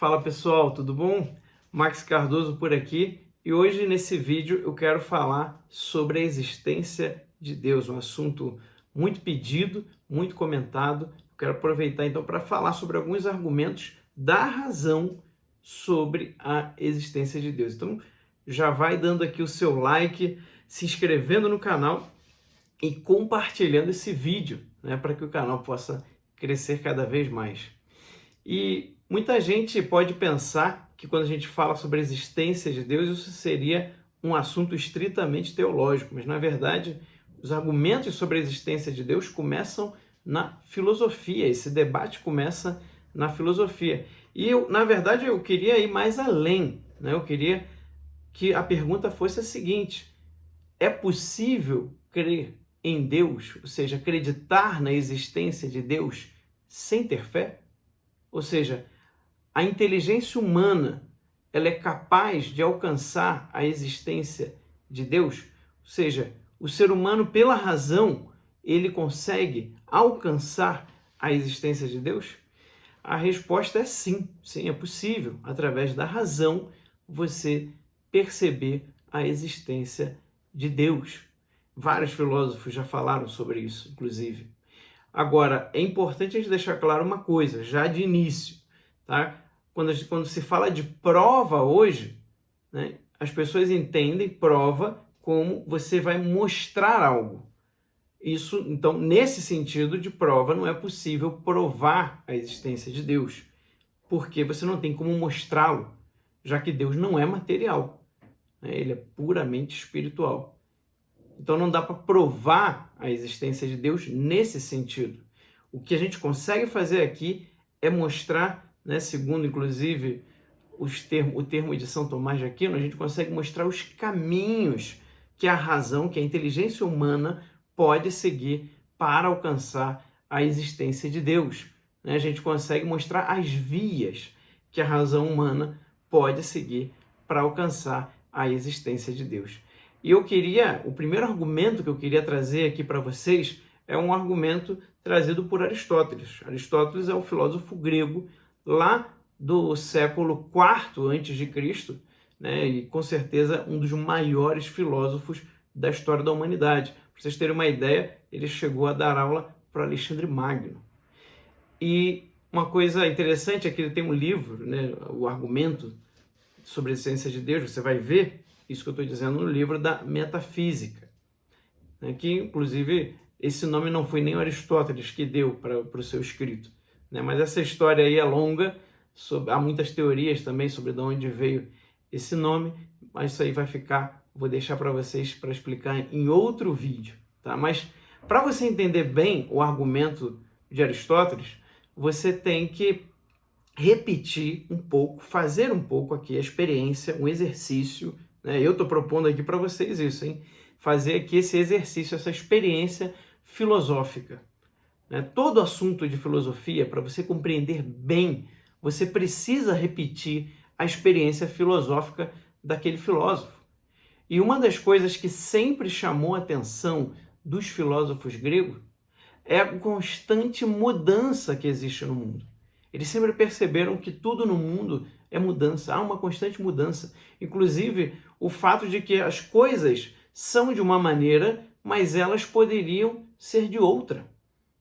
Fala pessoal, tudo bom? Max Cardoso por aqui e hoje nesse vídeo eu quero falar sobre a existência de Deus, um assunto muito pedido, muito comentado. Eu quero aproveitar então para falar sobre alguns argumentos da razão sobre a existência de Deus. Então já vai dando aqui o seu like, se inscrevendo no canal e compartilhando esse vídeo, né, para que o canal possa crescer cada vez mais. E muita gente pode pensar que quando a gente fala sobre a existência de Deus, isso seria um assunto estritamente teológico, mas na verdade os argumentos sobre a existência de Deus começam na filosofia, esse debate começa na filosofia. E na verdade, eu queria ir mais além, né? Eu queria que a pergunta fosse a seguinte: é possível crer em Deus, ou seja, acreditar na existência de Deus sem ter fé? Ou seja, a inteligência humana, ela é capaz de alcançar a existência de Deus? Ou seja, o ser humano, pela razão, ele consegue alcançar a existência de Deus? A resposta é sim, sim, é possível, através da razão, você perceber a existência de Deus. Vários filósofos já falaram sobre isso, inclusive. Agora, é importante a gente deixar claro uma coisa, já de início, tá? Quando se fala de prova hoje, né, as pessoas entendem prova como você vai mostrar algo. Isso, então, nesse sentido de prova, não é possível provar a existência de Deus, porque você não tem como mostrá-lo, já que Deus não é material, né? Ele é puramente espiritual. Então não dá para provar a existência de Deus nesse sentido. O que a gente consegue fazer aqui é mostrar, né, segundo inclusive o termo de São Tomás de Aquino, a gente consegue mostrar os caminhos que a razão, que a inteligência humana pode seguir para alcançar a existência de Deus. A gente consegue mostrar as vias que a razão humana pode seguir para alcançar a existência de Deus. E o primeiro argumento que eu queria trazer aqui para vocês é um argumento trazido por Aristóteles. Aristóteles é um filósofo grego lá do século IV a.C., né? E com certeza um dos maiores filósofos da história da humanidade. Para vocês terem uma ideia, ele chegou a dar aula para Alexandre Magno. E uma coisa interessante é que ele tem um livro, né, o argumento sobre a existência de Deus, você vai ver isso que eu estou dizendo no livro da Metafísica, né, que inclusive esse nome não foi nem Aristóteles que deu para o seu escrito, né, mas essa história aí é longa, há muitas teorias também sobre de onde veio esse nome, mas isso aí vou deixar para vocês para explicar em outro vídeo, tá? Mas para você entender bem o argumento de Aristóteles, você tem que repetir um pouco, fazer um pouco aqui a experiência, um exercício, né? Eu estou propondo aqui para vocês isso, hein? Fazer aqui esse exercício, essa experiência filosófica, né? Todo assunto de filosofia, para você compreender bem, você precisa repetir a experiência filosófica daquele filósofo. E uma das coisas que sempre chamou a atenção dos filósofos gregos é a constante mudança que existe no mundo. Eles sempre perceberam que tudo no mundo é mudança, há uma constante mudança. Inclusive, o fato de que as coisas são de uma maneira, mas elas poderiam ser de outra.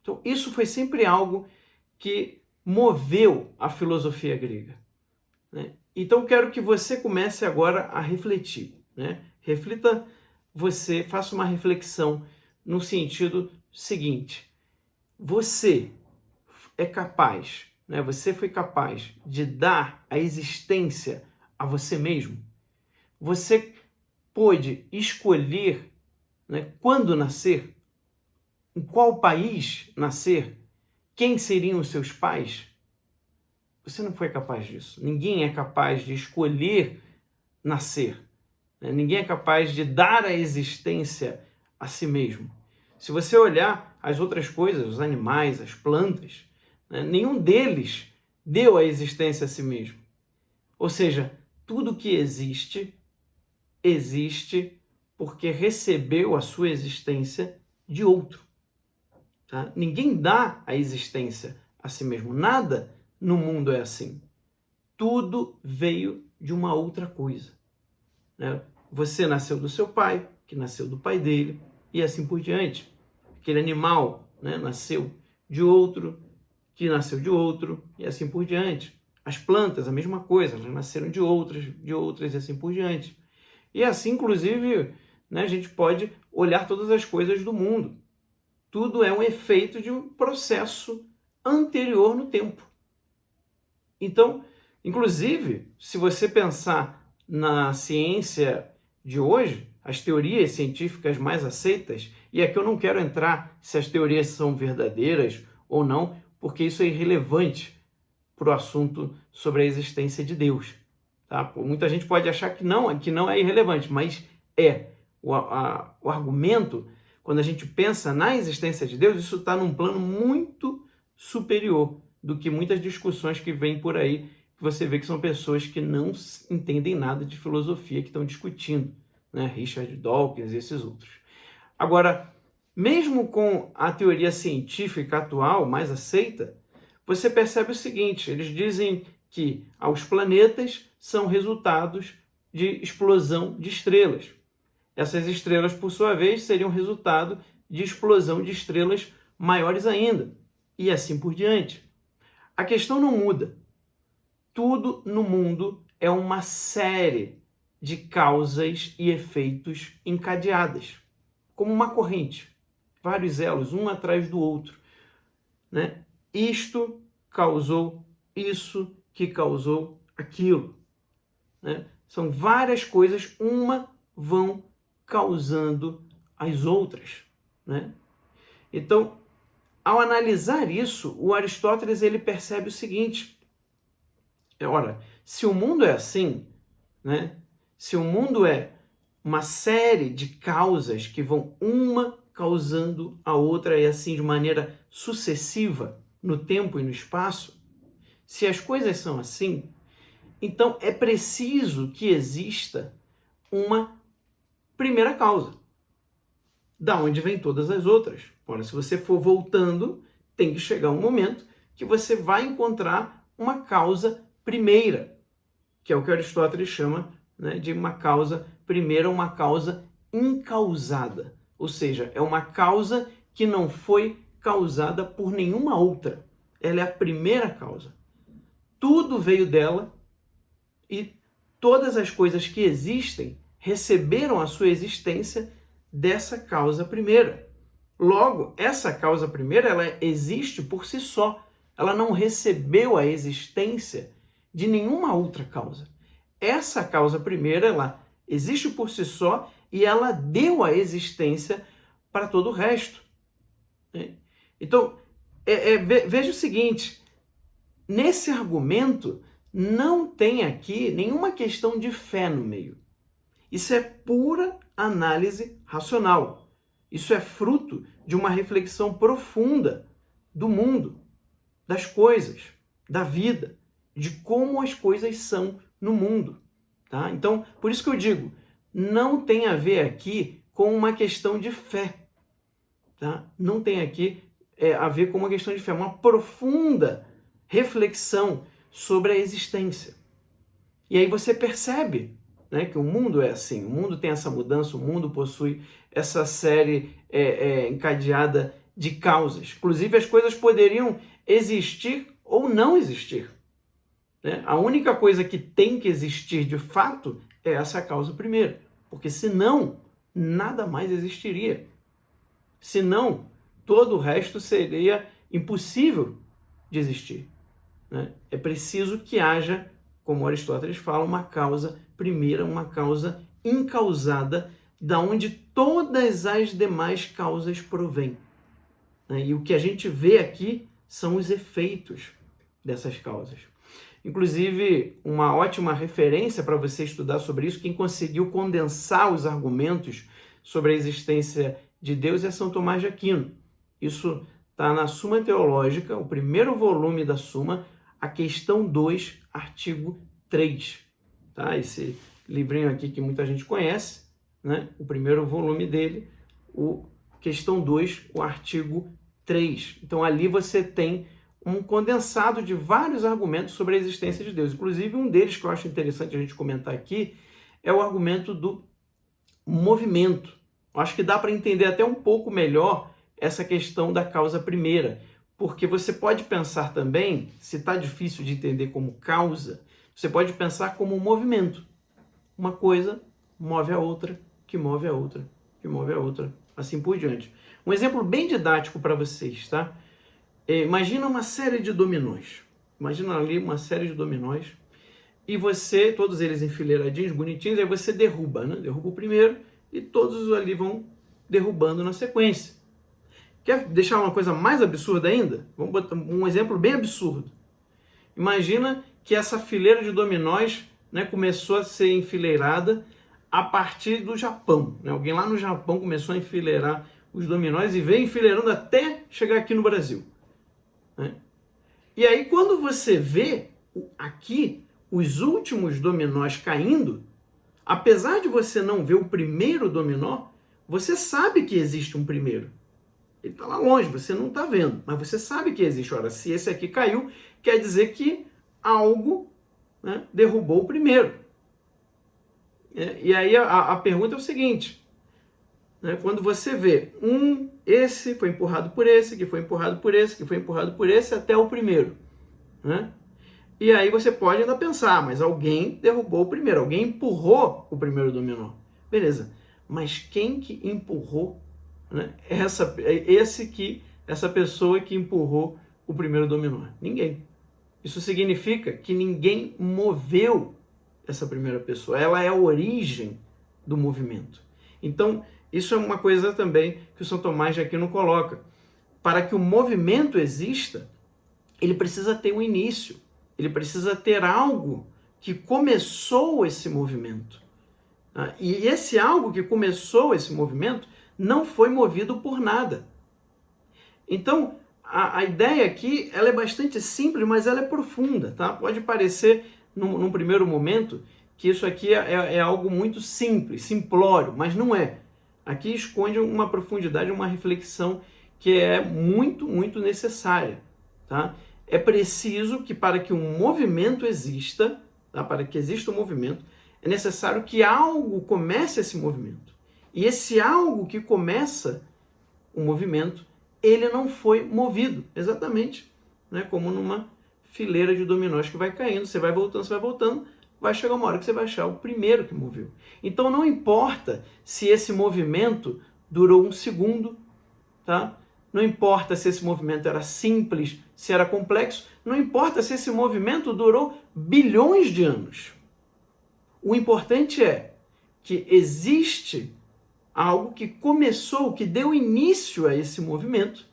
Então, isso foi sempre algo que moveu a filosofia grega, né? Então, quero que você comece agora a refletir, né? Reflita você, faça uma reflexão no sentido seguinte: você é capaz, né? Você foi capaz de dar a existência a você mesmo? Você pôde escolher, né, quando nascer, em qual país nascer, quem seriam os seus pais? Você não foi capaz disso. Ninguém é capaz de escolher nascer, né? Ninguém é capaz de dar a existência a si mesmo. Se você olhar as outras coisas, os animais, as plantas, né, nenhum deles deu a existência a si mesmo. Ou seja, tudo que existe, existe porque recebeu a sua existência de outro. Tá? Ninguém dá a existência a si mesmo. Nada no mundo é assim. tudo veio de uma outra coisa, né? Você nasceu do seu pai, que nasceu do pai dele, e assim por diante. Aquele animal, né, nasceu de outro, que nasceu de outro, e assim por diante. As plantas, a mesma coisa, elas nasceram de outras, e assim por diante. E assim, inclusive, né, a gente pode olhar todas as coisas do mundo. Tudo é um efeito de um processo anterior no tempo. Então, inclusive, se você pensar na ciência de hoje, as teorias científicas mais aceitas, e aqui eu não quero entrar se as teorias são verdadeiras ou não, porque isso é irrelevante para o assunto sobre a existência de Deus. Tá? Muita gente pode achar que não é irrelevante, mas é. O argumento, quando a gente pensa na existência de Deus, isso está num plano muito superior do que muitas discussões que vêm por aí, que você vê que são pessoas que não entendem nada de filosofia que estão discutindo, né? Richard Dawkins e esses outros. Agora, mesmo com a teoria científica atual mais aceita, você percebe o seguinte, eles dizem que os planetas são resultados de explosão de estrelas. Essas estrelas, por sua vez, seriam resultado de explosão de estrelas maiores ainda, e assim por diante. A questão não muda. Tudo no mundo é uma série de causas e efeitos encadeadas, como uma corrente, vários elos, um atrás do outro, né? Isto causou isso, que causou aquilo, né? São várias coisas, uma vão causando as outras, né? Então, ao analisar isso, o Aristóteles ele percebe o seguinte: ora, se o mundo é assim, né? Se o mundo é uma série de causas que vão uma causando a outra e assim de maneira sucessiva no tempo e no espaço, se as coisas são assim, então é preciso que exista uma primeira causa, da onde vem todas as outras. Ora, se você for voltando, tem que chegar um momento que você vai encontrar uma causa primeira, que é o que Aristóteles chama, né, de uma causa primeira, uma causa incausada. Ou seja, é uma causa que não foi causada por nenhuma outra. Ela é a primeira causa. Tudo veio dela e todas as coisas que existem receberam a sua existência dessa causa primeira. Logo, essa causa primeira, ela existe por si só. Ela não recebeu a existência de nenhuma outra causa. Essa causa primeira, ela existe por si só e ela deu a existência para todo o resto. Então, veja o seguinte, nesse argumento não tem aqui nenhuma questão de fé no meio. Isso é pura análise racional. Isso é fruto de uma reflexão profunda do mundo, das coisas, da vida, de como as coisas são no mundo. Tá? Então, por isso que eu digo, não tem a ver aqui com uma questão de fé. Tá? Não tem aqui a ver com uma questão de fé, uma profunda reflexão sobre a existência. E aí você percebe, né, que o mundo é assim, o mundo tem essa mudança, o mundo possui essa série encadeada de causas. Inclusive, as coisas poderiam existir ou não existir. Né? A única coisa que tem que existir de fato é essa causa primeira, porque senão nada mais existiria. Senão, todo o resto seria impossível de existir. Né? É preciso que haja, como Aristóteles fala, uma causa primeira, uma causa incausada, da onde todas as demais causas provêm. Né? E o que a gente vê aqui são os efeitos dessas causas. Inclusive, uma ótima referência para você estudar sobre isso, quem conseguiu condensar os argumentos sobre a existência de Deus é São Tomás de Aquino. Isso está na Suma Teológica, o primeiro volume da Suma, a questão 2, artigo 3. Tá? Esse livrinho aqui que muita gente conhece, né? O primeiro volume dele, o questão 2, o artigo 3. Então ali você tem um condensado de vários argumentos sobre a existência de Deus. Inclusive, um deles que eu acho interessante a gente comentar aqui é o argumento do movimento. Eu acho que dá para entender até um pouco melhor essa questão da causa primeira, porque você pode pensar também, se está difícil de entender como causa, você pode pensar como um movimento. Uma coisa move a outra, que move a outra, que move a outra, assim por diante. Um exemplo bem didático para vocês, tá? Imagina uma série de dominós. Imagina ali uma série de dominós e você, todos eles enfileiradinhos, bonitinhos, aí você derruba, né? Derruba o primeiro e todos ali vão derrubando na sequência. Quer deixar uma coisa mais absurda ainda? Vamos botar um exemplo bem absurdo. Imagina que essa fileira de dominós, né, começou a ser enfileirada a partir do Japão. Né? Alguém lá no Japão começou a enfileirar os dominós e veio enfileirando até chegar aqui no Brasil. Né? E aí, quando você vê aqui os últimos dominós caindo, apesar de você não ver o primeiro dominó, você sabe que existe um primeiro. Ele está lá longe, você não está vendo, mas você sabe que existe. Ora, se esse aqui caiu, quer dizer que algo, né, derrubou o primeiro. E aí a pergunta é o seguinte, né, quando você vê esse foi empurrado por esse, que foi empurrado por esse, que foi empurrado por esse, até o primeiro. Né? E aí você pode ainda pensar, mas alguém derrubou o primeiro, alguém empurrou o primeiro dominó. Beleza, mas quem que empurrou, né, essa pessoa que empurrou o primeiro dominó? Ninguém. Isso significa que ninguém moveu essa primeira pessoa. Ela é a origem do movimento. Então, isso é uma coisa também que o São Tomás de Aquino coloca. Para que o movimento exista, ele precisa ter um início. Ele precisa ter algo que começou esse movimento. E esse algo que começou esse movimento não foi movido por nada. Então, a ideia aqui ela é bastante simples, mas ela é profunda. Tá? Pode parecer, num primeiro momento, que isso aqui é algo muito simples, simplório, mas não é. Aqui esconde uma profundidade, uma reflexão que é muito, muito necessária. Tá? É preciso que para que um movimento exista, tá? Para que exista um movimento, é necessário que algo comece esse movimento. E esse algo que começa o movimento, ele não foi movido, exatamente, né? Como numa fileira de dominós que vai caindo, você vai voltando, vai chegar uma hora que você vai achar o primeiro que moveu. Então não importa se esse movimento durou 1 segundo, tá? Não importa se esse movimento era simples, se era complexo, não importa se esse movimento durou bilhões de anos. O importante é que existe algo que começou, que deu início a esse movimento,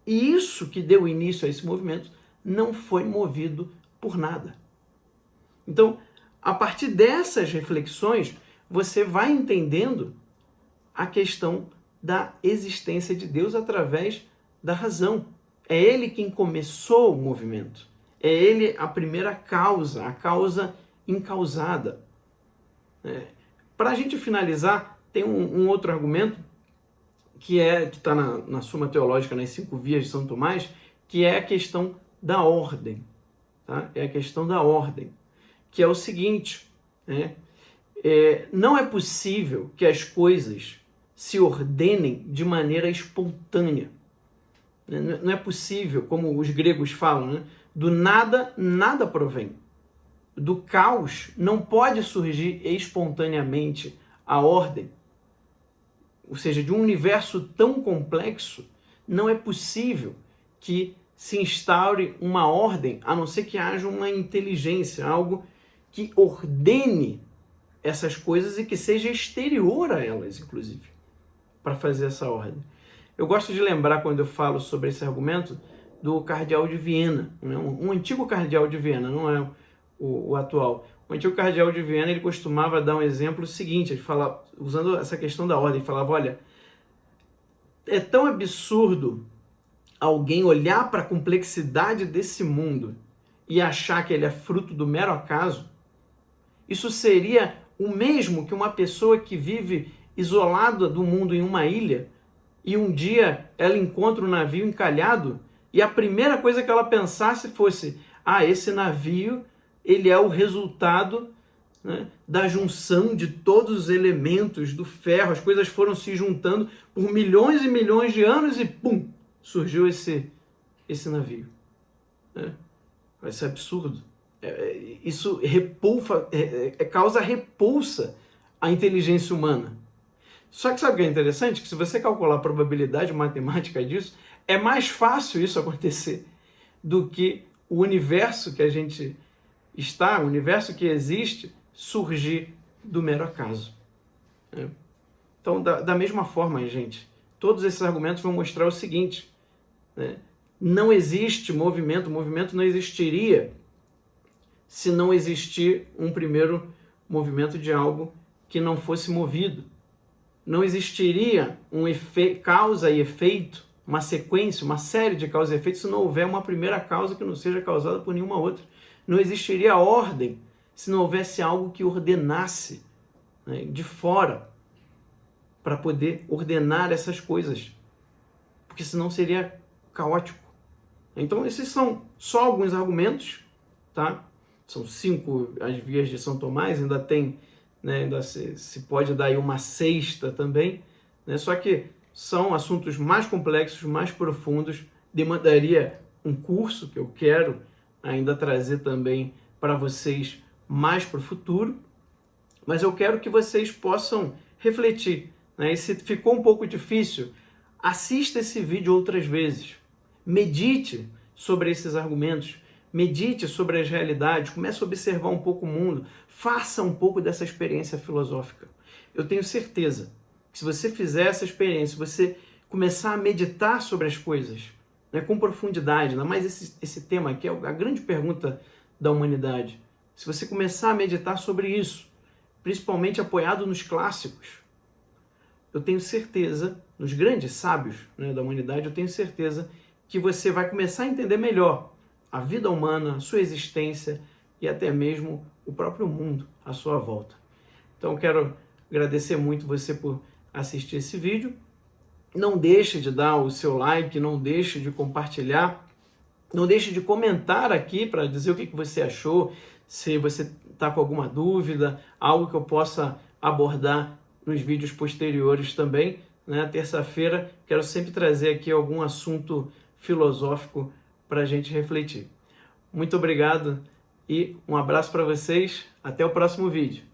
e isso que deu início a esse movimento não foi movido por nada. Então, a partir dessas reflexões, você vai entendendo a questão da existência de Deus através da razão. É Ele quem começou o movimento. É Ele a primeira causa, a causa incausada. Para a gente finalizar, tem um outro argumento que está na Suma Teológica, nas 5 Vias de São Tomás, que é a questão da ordem. Tá? É a questão da ordem, que é o seguinte, né? Não é possível que as coisas se ordenem de maneira espontânea. Não é possível, como os gregos falam, né? Do nada, nada provém. Do caos não pode surgir espontaneamente a ordem. Ou seja, de um universo tão complexo, não é possível que se instaure uma ordem, a não ser que haja uma inteligência, algo que ordene essas coisas e que seja exterior a elas, inclusive, para fazer essa ordem. Eu gosto de lembrar, quando eu falo sobre esse argumento, do cardeal de Viena, né? Um antigo cardeal de Viena, não é o atual. O antigo cardeal de Viena, ele costumava dar um exemplo seguinte, ele fala, usando essa questão da ordem, ele falava, olha, é tão absurdo alguém olhar para a complexidade desse mundo e achar que ele é fruto do mero acaso. Isso seria o mesmo que uma pessoa que vive isolada do mundo em uma ilha e um dia ela encontra um navio encalhado e a primeira coisa que ela pensasse fosse: esse navio ele é o resultado, né, da junção de todos os elementos do ferro, as coisas foram se juntando por milhões e milhões de anos e pum, surgiu esse navio. Né? Vai ser absurdo. Isso causa repulsa à inteligência humana. Só que sabe o que é interessante? Que se você calcular a probabilidade matemática disso, é mais fácil isso acontecer do que o universo que a gente está, o universo que existe, surgir do mero acaso. Então, da mesma forma, gente, todos esses argumentos vão mostrar o seguinte, né? Não existe movimento, o movimento não existiria se não existir um primeiro movimento de algo que não fosse movido. Não existiria causa e efeito, uma sequência, uma série de causas e efeitos se não houver uma primeira causa que não seja causada por nenhuma outra. Não existiria ordem se não houvesse algo que ordenasse, né, de fora para poder ordenar essas coisas, porque senão seria caótico. Então esses são só alguns argumentos, tá? São 5 as vias de São Tomás, ainda tem, né, ainda se pode dar aí uma sexta também, né? Só que são assuntos mais complexos, mais profundos, demandaria um curso que eu quero ainda trazer também para vocês mais para o futuro, mas eu quero que vocês possam refletir, né? E se ficou um pouco difícil, assista esse vídeo outras vezes, medite sobre esses argumentos, medite sobre as realidades, comece a observar um pouco o mundo, faça um pouco dessa experiência filosófica. Eu tenho certeza que se você fizer essa experiência, você começar a meditar sobre as coisas, né, com profundidade, ainda mais esse tema aqui é a grande pergunta da humanidade. Se você começar a meditar sobre isso, principalmente apoiado nos clássicos, eu tenho certeza, nos grandes sábios, né, da humanidade, eu tenho certeza que você vai começar a entender melhor a vida humana, a sua existência e até mesmo o próprio mundo à sua volta. Então, quero agradecer muito você por assistir esse vídeo. Não deixe de dar o seu like, não deixe de compartilhar, não deixe de comentar aqui para dizer o que você achou, se você está com alguma dúvida, algo que eu possa abordar nos vídeos posteriores também. Né? Terça-feira quero sempre trazer aqui algum assunto filosófico para a gente refletir. Muito obrigado e um abraço para vocês. Até o próximo vídeo.